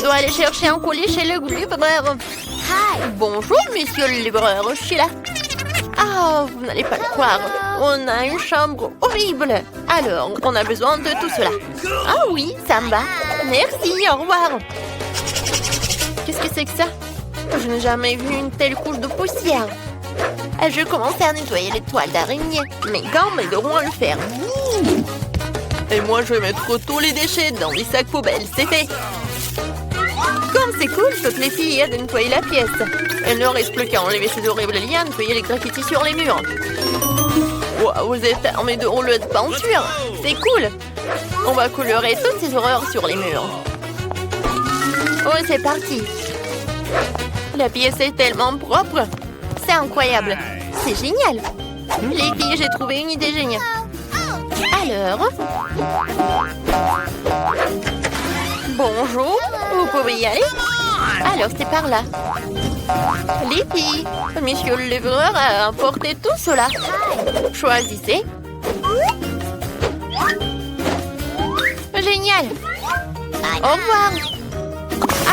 dois aller chercher un colis chez le libraire. Bonjour, monsieur le libraire, je suis là. Ah, vous n'allez pas le croire. On a une chambre horrible. Alors, on a besoin de tout cela. Ah oui, ça me va. Merci, au revoir. Qu'est-ce que c'est que ça? Je n'ai jamais vu une telle couche de poussière. Je commençais à nettoyer les toiles d'araignée. Mes gants m'aideront à le faire. Et moi, je vais mettre tous les déchets dans les sacs poubelles. C'est fait. Comme c'est cool, toutes les filles aident à nettoyer la pièce. Il ne reste plus qu'à enlever ces horribles liens, nettoyer les graffitis sur les murs. Wow, vous êtes armés de rouleaux de peinture. C'est cool. On va colorer toutes ces horreurs sur les murs. Oh, c'est parti. La pièce est tellement propre. C'est incroyable. C'est génial. Les filles, j'ai trouvé une idée géniale. Alors... Bonjour, vous pouvez y aller? Alors, c'est par là. Les filles, monsieur le livreur a apporté tout cela. Choisissez. Génial. Au revoir.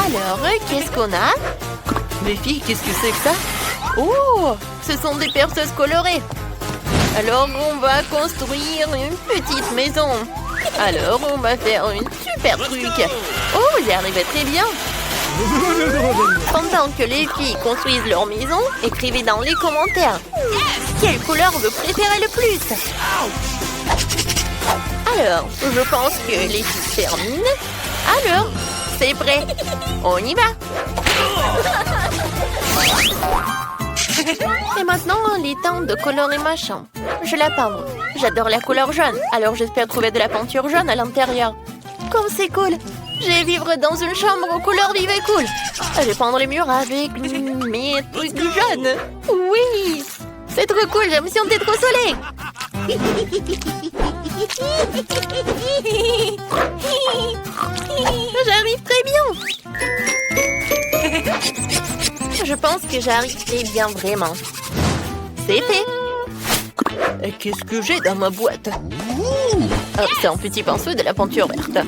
Alors, qu'est-ce qu'on a? Les filles, qu'est-ce que c'est que ça? Oh, ce sont des perceuses colorées. Alors, on va construire une petite maison. Alors, on va faire une super truc. Oh, j'y arrivais très bien. Pendant que les filles construisent leur maison, écrivez dans les commentaires. Quelle couleur vous préférez le plus? Alors, je pense que les filles terminent. Alors, c'est prêt. On y va. Et maintenant, il est temps de colorer ma chambre. Je vais la peindre. J'adore la couleur jaune, alors j'espère trouver de la peinture jaune à l'intérieur. Comme c'est cool! Je vais vivre dans une chambre aux couleurs vives et cool. Je vais peindre les murs avec mes trucs jaunes. Oui! C'est trop cool, je me sentais trop soleil. J'arrive très bien. Je pense que j'arrive très bien vraiment. C'est fait. Et qu'est-ce que j'ai dans ma boîte? C'est un petit pinceau et de la peinture verte.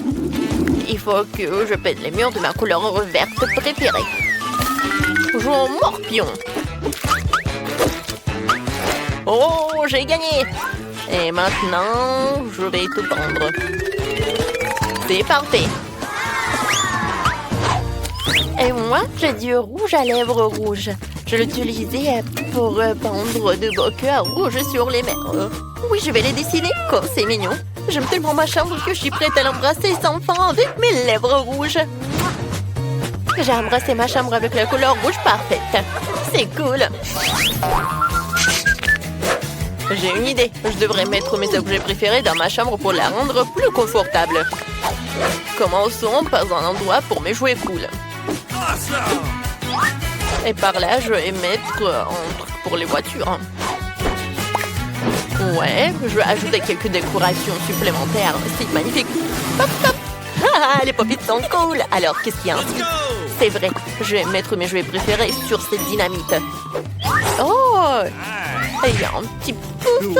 Il faut que je peinte les murs de ma couleur verte préférée. Jean Morpion. Oh, j'ai gagné. Et maintenant, je vais tout peindre. C'est parfait. Et moi, j'ai du rouge à lèvres rouge. Je l'utilisais pour peindre de beaux cœurs rouges sur les murs. Oui, je vais les dessiner. Oh, c'est mignon. J'aime tellement ma chambre que je suis prête à l'embrasser sans fin avec mes lèvres rouges. J'ai embrassé ma chambre avec la couleur rouge parfaite. C'est cool. J'ai une idée. Je devrais mettre mes objets préférés dans ma chambre pour la rendre plus confortable. Commençons par un endroit pour mes jouets cool. Et par là, je vais mettre un truc pour les voitures. Ouais, je vais ajouter quelques décorations supplémentaires. C'est magnifique. Hop, hop. Ah, les pop-it sont cool. Alors, qu'est-ce qu'il y a ensuite? C'est vrai, je vais mettre mes jouets préférés sur cette dynamite. Oh, il y a un petit pouf.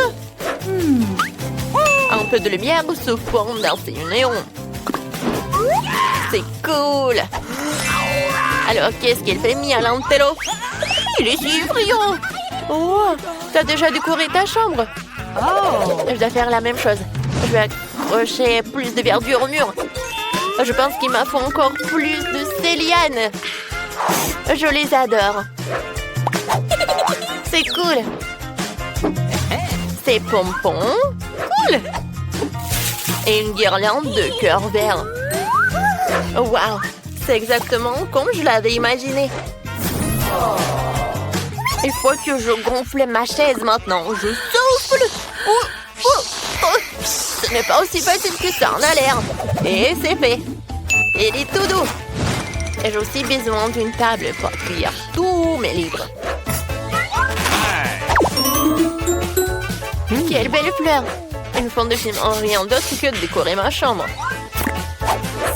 Un peu de lumière se forme dans ces néons. C'est cool. Alors, qu'est-ce qu'elle fait, Mia Lantero? Il est si brillant. Oh, t'as déjà décoré ta chambre? Oh, je dois faire la même chose. Je vais accrocher plus de verdure au mur. Je pense qu'il m'en faut encore plus de ces lianes. Je les adore. C'est cool. Ces pompons. Cool. Et une guirlande de cœur vert. Waouh, c'est exactement comme je l'avais imaginé. Il faut que je gonfle ma chaise maintenant. Je souffle. Ce n'est pas aussi facile que ça en a l'air. Et c'est fait. Il est tout doux. Et j'ai aussi besoin d'une table pour cueillir tous mes livres. Quelle belle fleur. Une fond de film en rien d'autre que de décorer ma chambre.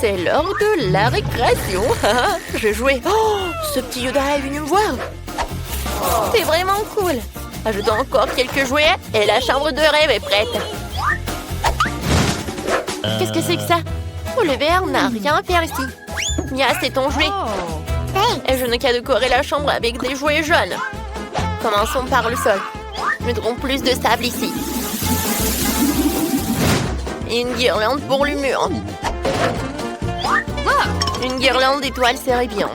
C'est l'heure de la récréation. Je jouais. Oh, ce petit Yoda est venu me voir. C'est vraiment cool. Ajoutons encore quelques jouets et la chambre de rêve est prête. Qu'est-ce que c'est que ça? Oh, le verre n'a rien à faire ici. Mia, c'est ton jouet. Et je n'ai qu'à décorer la chambre avec des jouets jaunes. Commençons par le sol. Mettrons plus de sable ici. Et une guirlande pour le mur. Une guirlande d'étoiles serait bien.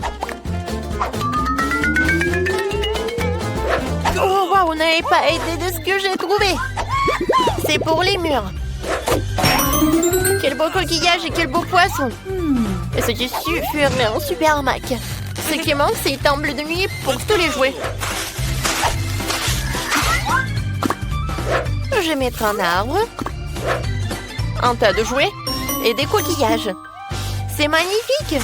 Oh, wow, vous n'avez pas aidé de ce que j'ai trouvé. C'est pour les murs. Quel beau coquillage et quel beau poisson. Et ce qui ferait un super hamac. Ce qui manque, c'est une table de nuit pour tous les jouets. Je vais mettre un arbre, un tas de jouets et des coquillages. C'est magnifique!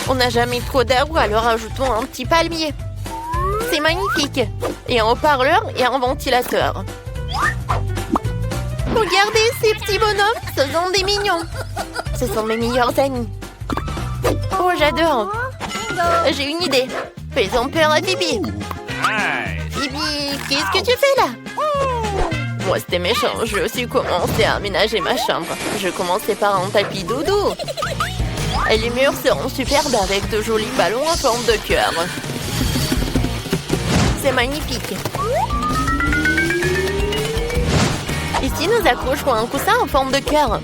On n'a jamais trop d'arbres, alors ajoutons un petit palmier. C'est magnifique! Et un haut-parleur et un ventilateur. Regardez ces petits bonhommes, ce sont des mignons. Ce sont mes meilleurs amis. Oh, j'adore! J'ai une idée. Faisons peur à Bibi. Bibi, qu'est-ce que tu fais là? Moi, c'était méchant. Je vais aussi commencer à aménager ma chambre. Je commençais par un tapis doudou. Et les murs seront superbes avec de jolis ballons en forme de cœur. C'est magnifique. Ici, nous accrocherons un coussin en forme de cœur.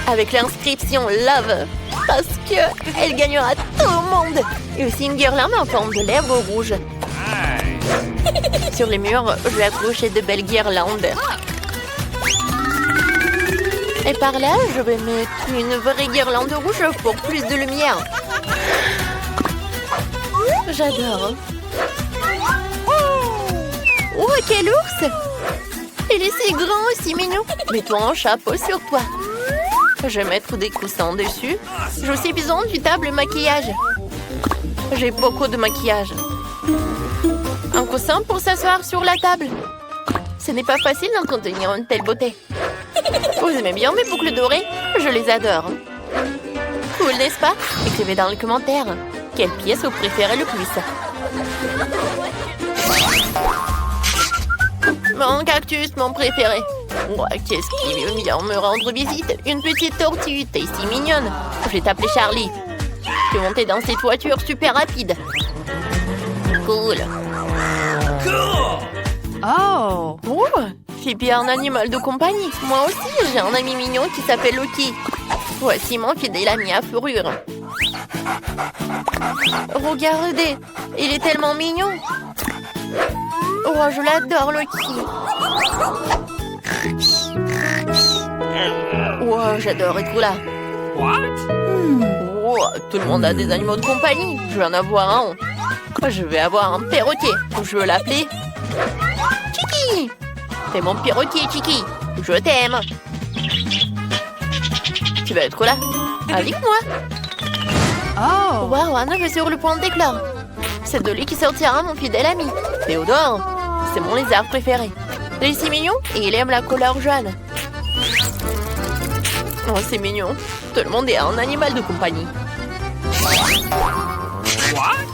Avec l'inscription Love. Parce qu'elle gagnera tout le monde. Et aussi une guirlande en forme de lèvres rouges. Sur les murs, je vais accrocher de belles guirlandes. Et par là, je vais mettre une vraie guirlande rouge pour plus de lumière. J'adore. Oh, quel ours! Il est si grand et si mignon. Mets-toi un chapeau sur toi. Je vais mettre des coussins dessus. J'ai aussi besoin d'une table maquillage. J'ai beaucoup de maquillage. Un coussin pour s'asseoir sur la table. Ce n'est pas facile d'entretenir une telle beauté. Vous aimez bien mes boucles dorées? Je les adore. Cool, n'est-ce pas? Écrivez dans les commentaires. Quelle pièce vous préférez le plus? Mon cactus, mon préféré. Ouais, qu'est-ce qui veut bien me rendre visite? Une petite tortue, t'es si mignonne. Je vais t'appeler Charlie. Je vais monter dans cette voiture super rapide. Cool. Oh! Oh, Phoebe a un animal de compagnie. Moi aussi, j'ai un ami mignon qui s'appelle Loki. Voici mon fidèle ami à fourrure. Regardez, il est tellement mignon. Oh, je l'adore, Loki. Oh, j'adore être là. Oh, tout le monde a des animaux de compagnie. Je vais en avoir un. Je vais avoir un perroquet. Je veux l'appeler Chiki. C'est mon perroquet, Chiki. Je t'aime. Tu vas être là avec moi. Oh! Waouh, un œuf est sur le point d'éclore. C'est de lui qui sortira mon fidèle ami. Théodore, c'est mon lézard préféré. Il est si mignon et il aime la couleur jaune. Oh, c'est mignon. Tout le monde est un animal de compagnie.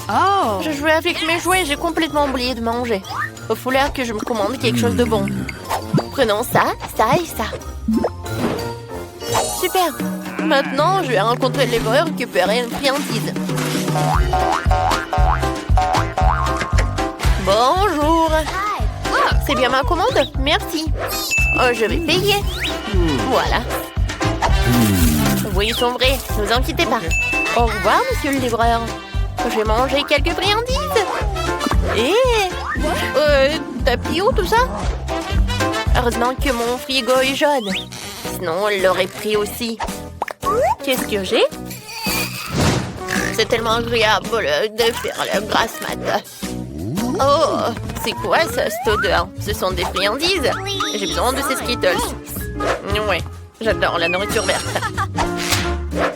Oh! Je jouais avec mes jouets et j'ai complètement oublié de manger. Il faut l'air que je me commande quelque chose de bon. Prenons ça, ça et ça. Super. Maintenant, je vais rencontrer les voleurs et récupérer une friandise. Bonjour. C'est bien ma commande? Merci. Oh, je vais payer. Voilà. Oui, ils sont vrais. Ne vous inquiétez pas. Au revoir, monsieur le livreur. Je vais manger quelques friandises. T'as pris où tout ça? Heureusement que mon frigo est jaune. Sinon, on l'aurait pris aussi. Qu'est-ce que j'ai? C'est tellement agréable de faire la grasse mat. Oh, c'est quoi ça, cette odeur? Ce sont des friandises. J'ai besoin de ces Skittles. Ouais, j'adore la nourriture verte.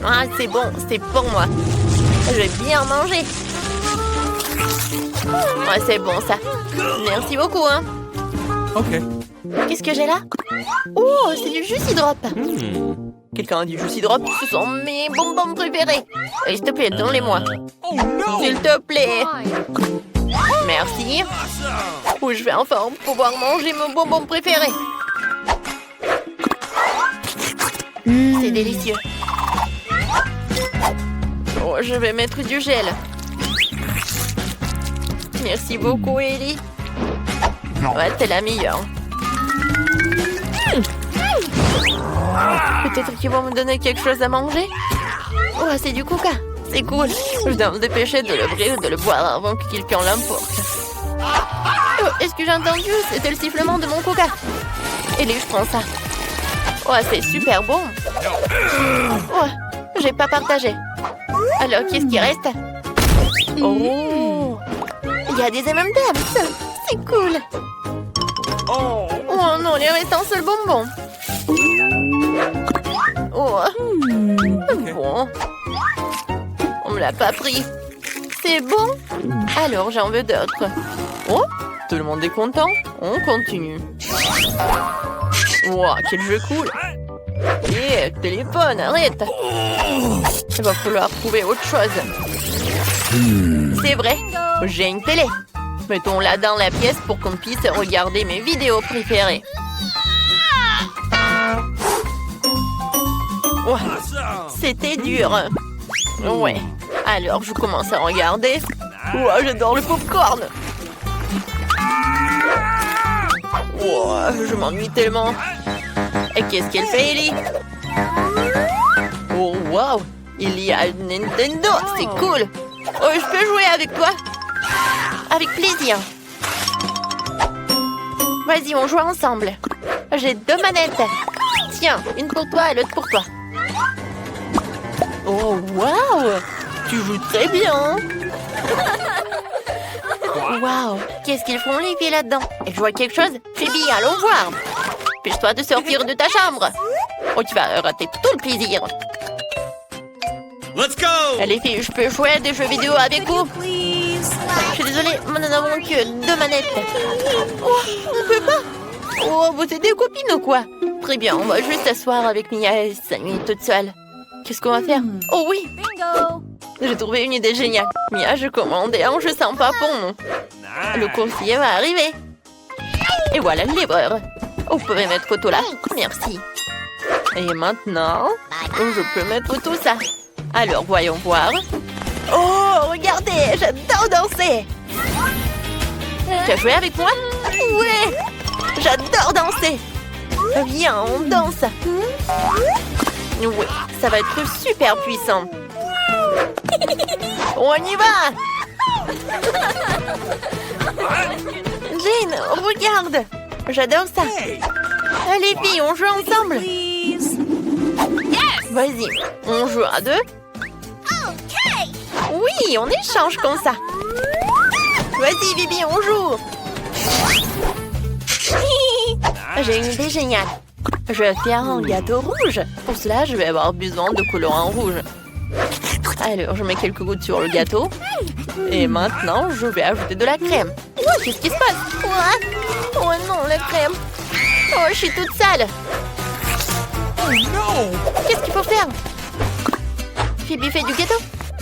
Ah, c'est bon, c'est pour moi. Je vais bien manger. Ouais, c'est bon ça. Merci beaucoup, hein. Ok. Qu'est-ce que j'ai là? Oh, c'est du jus drop. Quelqu'un a du jus drop? Ce sont mes bonbons préférés. Et s'il te plaît, donne-les-moi. S'il te plaît. Merci. Ou je vais enfin pouvoir manger mon bonbon préféré. C'est délicieux. je vais mettre du gel. Merci beaucoup, Ellie. Ouais, t'es la meilleure. Peut-être qu'ils vont me donner quelque chose à manger. Oh, c'est du coca. C'est cool. Je dois me dépêcher de l'ouvrir et de le boire avant que quelqu'un l'emporte. Oh, est-ce que j'ai entendu? C'était le sifflement de mon coca. Ellie, je prends ça. Oh, c'est super bon. Oh, j'ai pas partagé. Alors, qu'est-ce qui reste? Oh, il y a des M&M's. C'est cool. Oh non, il reste un seul bonbon. Oh, bon. On me l'a pas pris. C'est bon? Alors, j'en veux d'autres. Oh, tout le monde est content. On continue. Wow, quel jeu cool. Eh, téléphone, arrête. Il va falloir trouver autre chose. C'est vrai, j'ai une télé. Mettons-la dans la pièce pour qu'on puisse regarder mes vidéos préférées. Oh, c'était dur. Ouais, alors je commence à regarder. Oh, j'adore le popcorn. Oh, je m'ennuie tellement. Et qu'est-ce qu'elle fait, Ellie? Oh, wow! Il y a Nintendo, c'est cool! Oh, je peux jouer avec toi? Avec plaisir. Vas-y, on joue ensemble. J'ai 2 manettes. Tiens, une pour toi et l'autre pour toi. Oh, wow! Tu joues très bien! Wow! Qu'est-ce qu'ils font les filles là-dedans? Elles jouent à quelque chose? Phoebe, allons voir! Dépêche-toi de sortir de ta chambre! Oh, tu vas rater tout le plaisir! Let's go! Les filles, je peux jouer à des jeux vidéo avec vous? Je suis désolée, mais nous n'avons que 2 manettes. Oh, on peut pas? Oh, vous êtes des copines ou quoi? Très bien, on va juste s'asseoir avec Mia et s'amuser toute seule. Qu'est-ce qu'on va faire? Oh oui! Bingo! J'ai trouvé une idée géniale. Mia, je commande un jeu sympa pour nous. Le coursier va arriver. Et voilà le livreur. Oh, vous pouvez mettre tout là. Merci. Et maintenant, je peux mettre tout ça. Alors, voyons voir. Oh, regardez, j'adore danser. Tu as joué avec moi? Ouais, j'adore danser. Viens, on danse. Oui, ça va être super puissant. On y va. Jane, regarde. J'adore ça. Allez, filles, on joue ensemble. Vas-y, on joue à 2. Oui, on échange comme ça. Vas-y, Bibi, on joue. J'ai une idée géniale. Je vais faire un gâteau rouge. Pour cela, je vais avoir besoin de colorant rouge. Alors, je mets quelques gouttes sur le gâteau. Et maintenant, je vais ajouter de la crème. Qu'est-ce qui se passe? Oh non, la crème. Oh, je suis toute sale. Qu'est-ce qu'il faut faire? Phoebe fait du gâteau?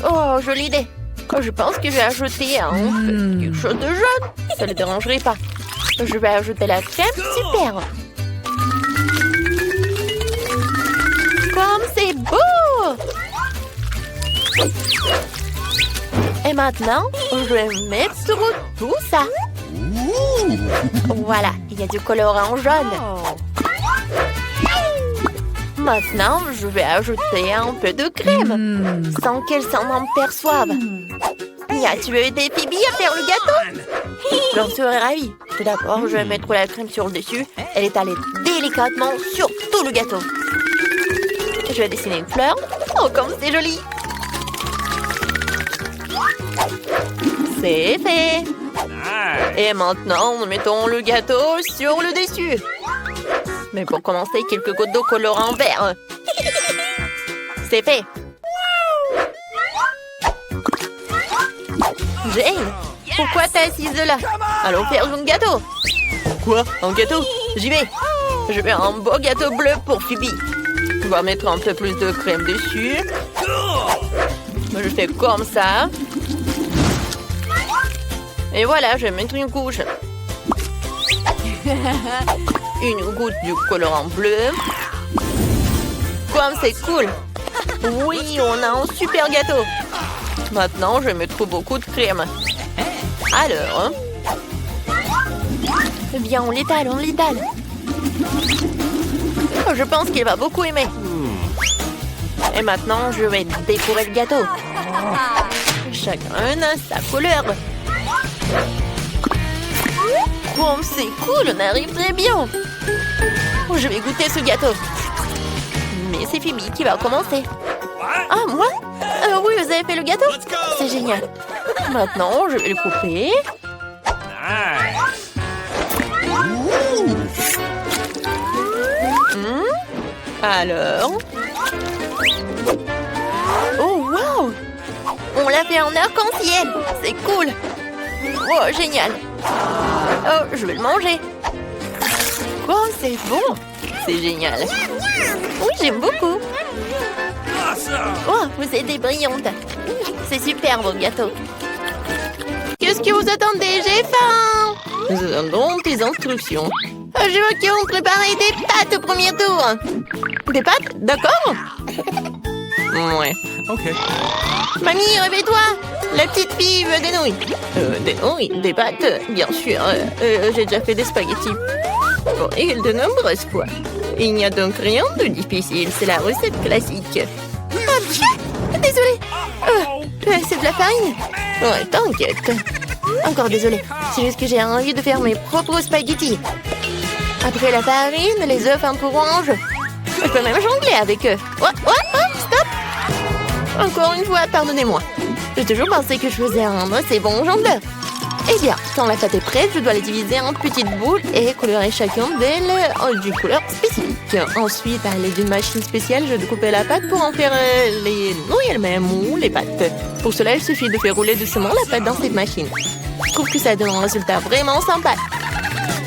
Oh, jolie idée. Oh, je pense que je vais ajouter quelque chose de jaune. Ça ne le dérangerait pas. Je vais ajouter la crème. Super. Comme c'est beau! Et maintenant, je vais mettre tout ça. Voilà, il y a du colorant jaune. Maintenant, je vais ajouter un peu de crème, sans qu'elle s'en aperçoive. Mia, tu veux aider Phoebe à faire le gâteau? J'en serais ravie. Tout d'abord, je vais mettre la crème sur le dessus et l'étaler délicatement sur tout le gâteau. Je vais dessiner une fleur. Oh, comme c'est joli! C'est fait! Et maintenant, nous mettons le gâteau sur le dessus. Mais pour commencer, quelques gouttes d'eau colorant vert. C'est fait! Jane, pourquoi t'es assise là? Allons faire un gâteau! Quoi? Un gâteau? J'y vais! Je veux un beau gâteau bleu pour Phoebe. On va mettre un peu plus de crème dessus. Je fais comme ça. Et voilà, je vais mettre une couche. Une goutte du colorant bleu. Comme c'est cool. Oui, on a un super gâteau. Maintenant, je mets trop beaucoup de crème. Alors, viens, on l'étale, on l'étale. Oh, je pense qu'il va beaucoup aimer. Et maintenant, je vais décorer le gâteau. Chacun a sa couleur. Oh, c'est cool, on arrive très bien. Oh, je vais goûter ce gâteau. Mais c'est Phoebe qui va commencer. Ah, moi? Oui, vous avez fait le gâteau? C'est génial. Maintenant, je vais le couper. Alors? Oh, wow! On l'a fait en arc-en-ciel. C'est cool. Oh, génial. Oh, je vais le manger. Oh, c'est bon. C'est génial. Oui, j'aime beaucoup. Oh, vous êtes brillantes. C'est super, vos gâteaux. Qu'est-ce que vous attendez? J'ai faim. Nous attendons tes instructions. Je veux qu'on prépare des pâtes au premier tour. Des pâtes? D'accord. Ouais. Ok. Mamie, réveille-toi. La petite fille veut des nouilles. Des nouilles? Des pâtes? Bien sûr. J'ai déjà fait des spaghettis. Bon, et de nombreuses fois. Il n'y a donc rien de difficile. C'est la recette classique. Désolée. C'est de la farine? Ouais, t'inquiète. Encore désolée. C'est juste que j'ai envie de faire mes propres spaghettis. Après la farine, les œufs un peu orange. Je peux même jongler avec eux. Oh, stop! Encore une fois, pardonnez-moi. J'ai toujours pensé que je faisais un assez bon jongleur. Eh bien, quand la pâte est prête, je dois la diviser en petites boules et colorer chacune d'elles d'une couleur spécifique. Ensuite, à l'aide d'une machine spéciale, je découpe la pâte pour en faire les nouilles elles-mêmes ou les pâtes. Pour cela, il suffit de faire rouler doucement la pâte dans cette machine. Je trouve que ça donne un résultat vraiment sympa.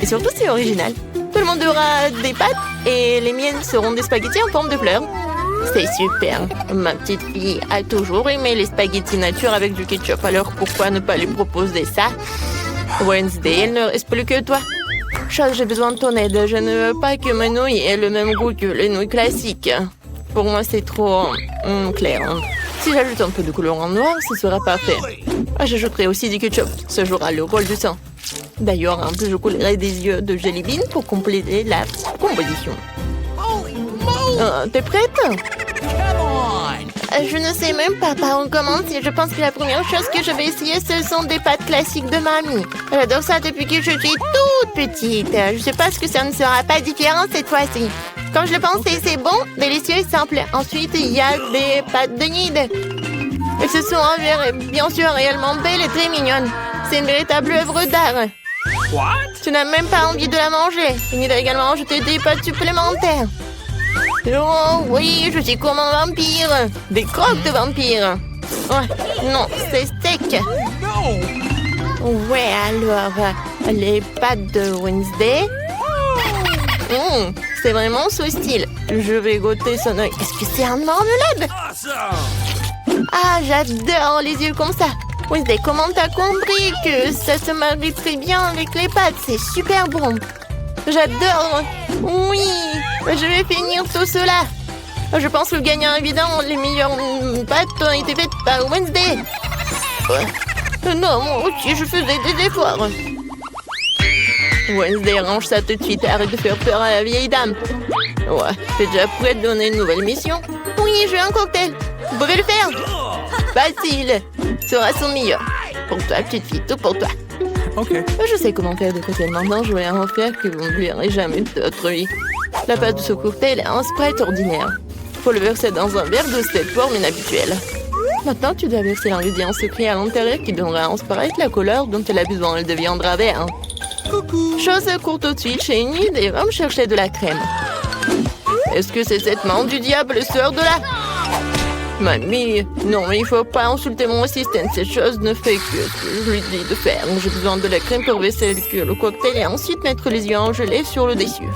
Et surtout, c'est original. Tout le monde aura des pâtes et les miennes seront des spaghettis en forme de fleurs. C'est super. Ma petite fille a toujours aimé les spaghettis nature avec du ketchup. Alors pourquoi ne pas lui proposer ça? Wednesday, elle ne reste plus que toi. Charles, j'ai besoin de ton aide. Je ne veux pas que mes nouilles aient le même goût que les nouilles classiques. Pour moi, c'est trop clair. Si j'ajoute un peu de couleur en noir, ce sera parfait. J'ajouterai aussi du ketchup. Ça jouera le rôle du sang. D'ailleurs, un peu je coulerai des yeux de jelly bean pour compléter la composition. T'es prête? Je ne sais même pas par où commencer. Je pense que la première chose que je vais essayer, ce sont des pâtes classiques de mamie. J'adore ça depuis que je suis toute petite. Je sais pas ce que ça ne sera pas différent cette fois-ci. Comme je le pensais, c'est bon, délicieux et simple. Ensuite, il y a des pâtes de nid. Elles se sont bien sûr réellement belles et très mignonnes. C'est une véritable œuvre d'art. Tu n'as même pas envie de la manger. Il doit également ajouter des pâtes supplémentaires. Oh oui, je suis comme un vampire. Des croques de vampire. Ouais, non, c'est sec. Ouais, alors, les pâtes de Wednesday. C'est vraiment ce style. Je vais goûter son œil. Est-ce que c'est un marmelade? Ah, j'adore les yeux comme ça. Wednesday, comment t'as compris que ça se marie très bien avec les pâtes? C'est super bon. J'adore. Oui, je vais finir tout cela. Je pense que le gagnant évident, les meilleures pâtes ont été faites par Wednesday. Non, moi aussi, je faisais des efforts. Wednesday, range ça tout de suite. Arrête de faire peur à la vieille dame. Ouais, t'es déjà prête de donner une nouvelle mission? Oui, je veux un cocktail. Vous pouvez le faire? Facile. Sera son meilleur. Pour toi, petite fille, tout pour toi. Ok. Je sais comment faire des cocktails maintenant. Je vais en faire que vous ne verrez jamais de votre vie. La pâte de ce cocktail est un Sprite ordinaire. Faut le verser dans un verre de cette forme inhabituelle. Maintenant, tu dois verser l'ingrédient secret à l'intérieur qui donnera à un Sprite la couleur dont elle a besoin. Elle deviendra vert. Chose court tout de suite chez Enid et va me chercher de la crème. Est-ce que c'est cette main du diable sort de là? Mamie, non, mais il faut pas insulter mon assistant. Cette chose ne fait que ce que je lui dis de faire. J'ai besoin de la crème pour verser le cocktail et ensuite mettre les yeux en gelée sur le dessus.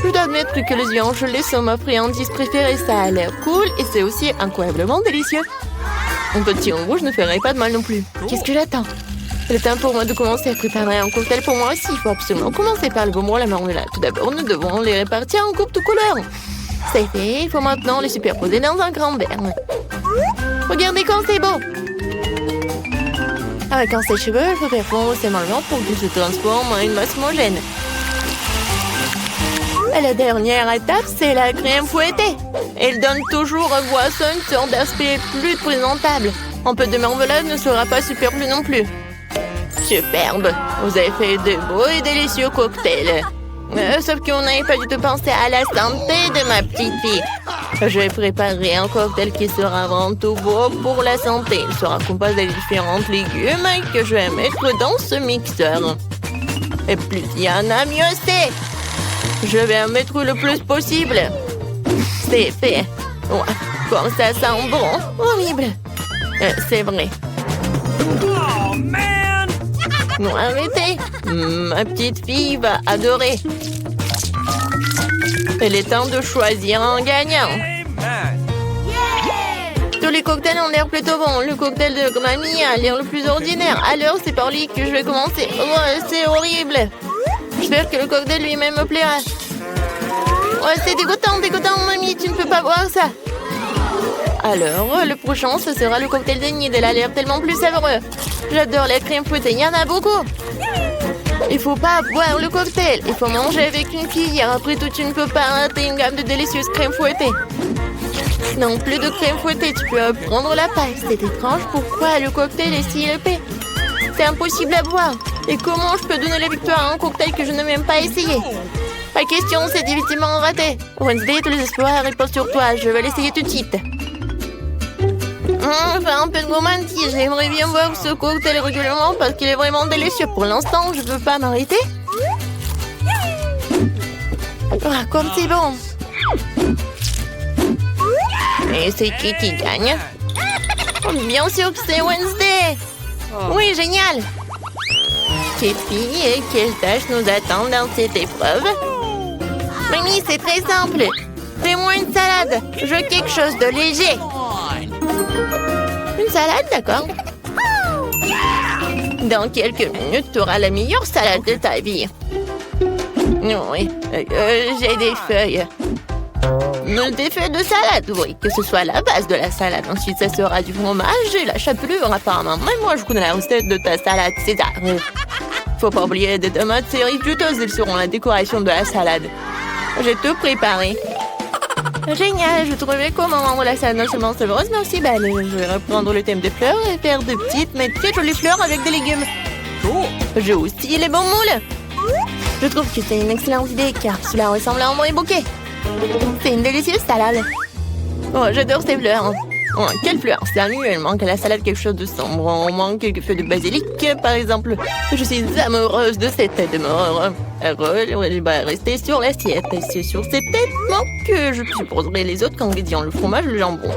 Je dois admettre que les yeux en gelée sont ma friandise préférée. Ça a l'air cool et c'est aussi incroyablement délicieux. Un petit en rouge ne ferait pas de mal non plus. Qu'est-ce que j'attends? C'est le temps pour moi de commencer à préparer un cocktail pour moi aussi. Il faut absolument commencer par le bonbon et la marmelade. Tout d'abord, nous devons les répartir en coupes de couleurs. C'est fait, il faut maintenant les superposer dans un grand verre. Regardez comme c'est beau! Avec un sèche-cheveux, je peux faire fondre ces mollements pour qu'il se transforme en une masse homogène. Et la dernière étape, c'est la crème fouettée. Elle donne toujours à boisson une sorte d'aspect plus présentable. Un peu de marmelade ne sera pas superflu non plus. Superbe! Vous avez fait de beaux et délicieux cocktails. Sauf qu'on n'avait pas du tout pensé à la santé de ma petite fille. Je vais préparer un cocktail qui sera avant tout beau pour la santé. Il sera composé de différents légumes que je vais mettre dans ce mixeur. Et plus il y en a, mieux c'est. Je vais en mettre le plus possible. C'est fait. Ouais, comme ça sent bon. Horrible. C'est vrai. Oh, man! Non, arrêtez. Ma petite fille va adorer. Il est temps de choisir un gagnant. Amen. Tous les cocktails ont l'air plutôt bons. Le cocktail de mamie a l'air le plus ordinaire. Alors, c'est par lui que je vais commencer. Oh, c'est horrible. J'espère que le cocktail lui-même me plaira. Ouais, c'est dégoûtant, mamie. Tu ne peux pas boire ça. Alors, le prochain, ce sera le cocktail de Nid. Elle a l'air tellement plus savoureux. J'adore la crème fouettée. Il y en a beaucoup. Il faut pas boire le cocktail. Il faut manger avec une cuillère. Après tout, tu ne peux pas rater une gamme de délicieuses crèmes fouettées. Non, plus de crème fouettée. Tu peux prendre la paille. C'est étrange. Pourquoi le cocktail est si épais? C'est impossible à boire. Et comment je peux donner la victoire à un cocktail que je n'ai même pas essayé? Pas question, c'est définitivement raté. Wednesday, tous les espoirs reposent sur toi. Je vais l'essayer tout de suite. Enfin, un peu de gourmandise. J'aimerais bien boire ce cocktail régulièrement parce qu'il est vraiment délicieux. Pour l'instant, je ne peux pas m'arrêter. Ah, comme c'est bon. Et c'est qui gagne? Bien sûr que c'est Wednesday. Oui, génial. Petite fille, et quelles tâches nous attendent dans cette épreuve? Mimi, c'est très simple. Fais-moi une salade. Je veux quelque chose de léger. Une salade, d'accord. Dans quelques minutes, tu auras la meilleure salade de ta vie. Oui, j'ai des feuilles. Des feuilles de salade, oui, que ce soit la base de la salade. Ensuite, ça sera du fromage et la chapelure, apparemment. Même moi, je connais la recette de ta salade César. Faut pas oublier des tomates cerises juteuses, elles seront la décoration de la salade. J'ai tout préparé. Génial, je trouvais comment rendre la salade non seulement savoureuse, mais aussi belle. Je vais reprendre le thème des fleurs et faire de petites mais très jolies fleurs avec des légumes. J'ai aussi les bons moules. Je trouve que c'est une excellente idée car cela ressemble à un vrai bouquet. C'est une délicieuse salade. Oh, j'adore ces fleurs. Oh, quelle fleur! Samuel, il manque à la salade quelque chose de sombre. On manque quelques feuilles de basilic, par exemple. Je suis amoureuse de cette tête de mort. Elle va rester sur l'assiette. Et c'est sur cette tête que je supposerai les autres ingrédients, le fromage, le jambon.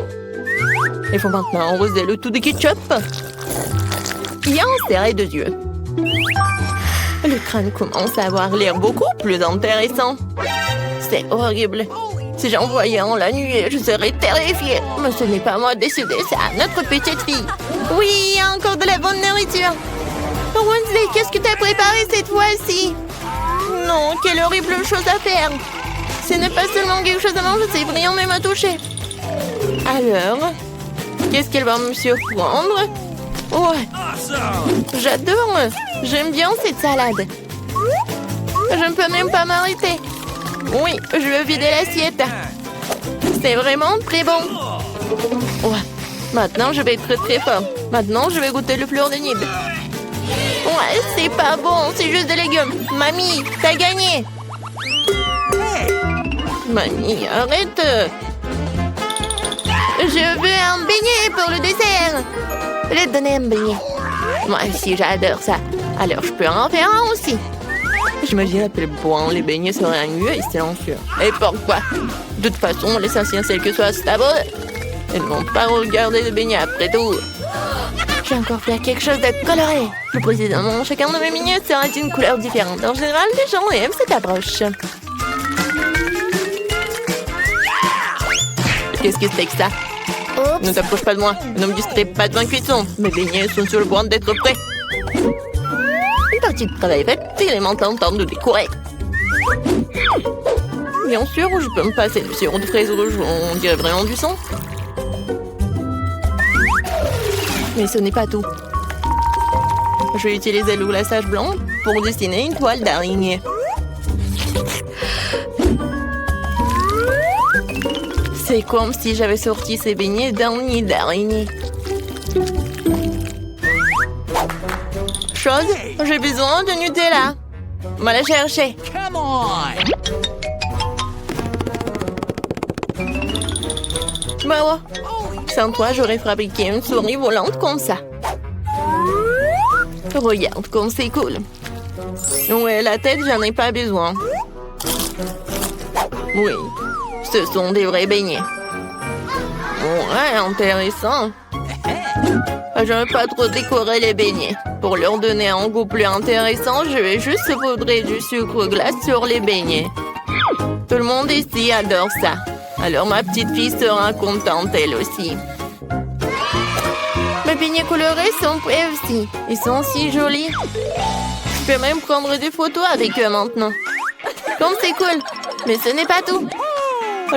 Il faut maintenant arroser le tout de ketchup. Et en serrer deux yeux. Le crâne commence à avoir l'air beaucoup plus intéressant. C'est horrible. Si j'en voyais en la nuit, je serais terrifiée. Mais ce n'est pas moi de décider, c'est à notre petite fille. Oui, il y a encore de la bonne nourriture. Oh, Wednesday, qu'est-ce que tu as préparé cette fois-ci? Non, quelle horrible chose à faire. Ce n'est pas seulement quelque chose à manger, c'est brillant même à toucher. Alors, qu'est-ce qu'elle va me surprendre? Ouais, j'adore. J'aime bien cette salade. Je ne peux même pas m'arrêter. Oui, je veux vider l'assiette. C'est vraiment très bon. Ouais, maintenant je vais être très fort. Maintenant, je vais goûter le fleur de Nid. Ouais, c'est pas bon, c'est juste des légumes. Mamie, t'as gagné. Mamie, arrête. Je veux un beignet pour le dessert. Je vais te donner un beignet. Moi aussi, j'adore ça. Alors, je peux en faire un aussi. J'imagine à quel point les beignets seraient ennuyeux et silencieux. Et pourquoi? De toute façon, l'essentiel c'est que ce soit stable. Ils ne vont pas regarder les beignets après tout. J'ai encore fait quelque chose de coloré. Plus précisément, chacun de mes beignets sera d'une couleur différente. En général, les gens aiment cette approche. Qu'est-ce que c'est que ça? Ne t'approche pas de moi. Ne me distrais pas de ma cuisson. Mes beignets sont sur le point d'être prêts. Une partie de travail faite, il est maintenant temps de décorer. Bien sûr, je peux me passer du sirop de fraise rouge, on dirait vraiment du sang. Mais ce n'est pas tout. Je vais utiliser le glaçage blanc pour dessiner une toile d'araignée. C'est comme si j'avais sorti ces beignets d'un nid d'araignée. Chose, j'ai besoin de Nutella. On va la chercher. Come on! Bah ouais. Sans toi, j'aurais fabriqué une souris volante comme ça. Regarde comme c'est cool. Ouais, la tête, j'en ai pas besoin. Oui, ce sont des vrais beignets. Ouais, intéressant. Je ne veux pas trop décorer les beignets. Pour leur donner un goût plus intéressant, je vais juste saupoudrer du sucre glace sur les beignets. Tout le monde ici adore ça. Alors ma petite fille sera contente elle aussi. Mes beignets colorés sont prêts aussi. Ils sont si jolis. Je peux même prendre des photos avec eux maintenant. Comme c'est cool. Mais ce n'est pas tout.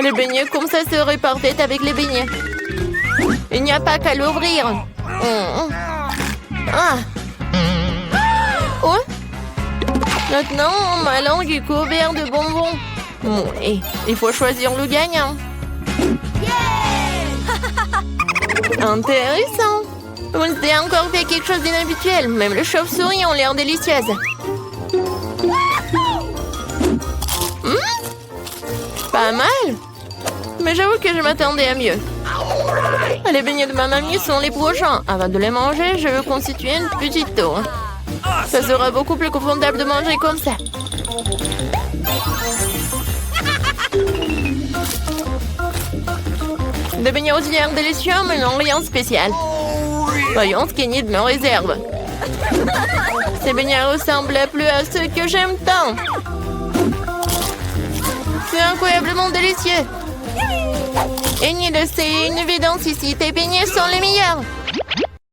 Les beignets comme ça seraient parfaits avec les beignets. Il n'y a pas qu'à l'ouvrir. Ah. Oh. Maintenant, ma langue est couverte de bonbons. Oui, il faut choisir le gagnant. Intéressant. Vous avez encore fait quelque chose d'inhabituel. Même les chauves-souris ont l'air délicieuses. Pas mal. Mais j'avoue que je m'attendais à mieux. Les beignets de ma mamie sont les prochains. Avant de les manger, je veux constituer une petite tour. Ça sera beaucoup plus confortable de manger comme ça. Des beignets aux l'air délicieux, mais non rien de spécial. Voyons ce qu'Enid me réserve. Ces beignets ressemblent plus à ceux que j'aime tant. C'est incroyablement délicieux. Enid, c'est une évidence ici. Tes beignets sont les meilleurs.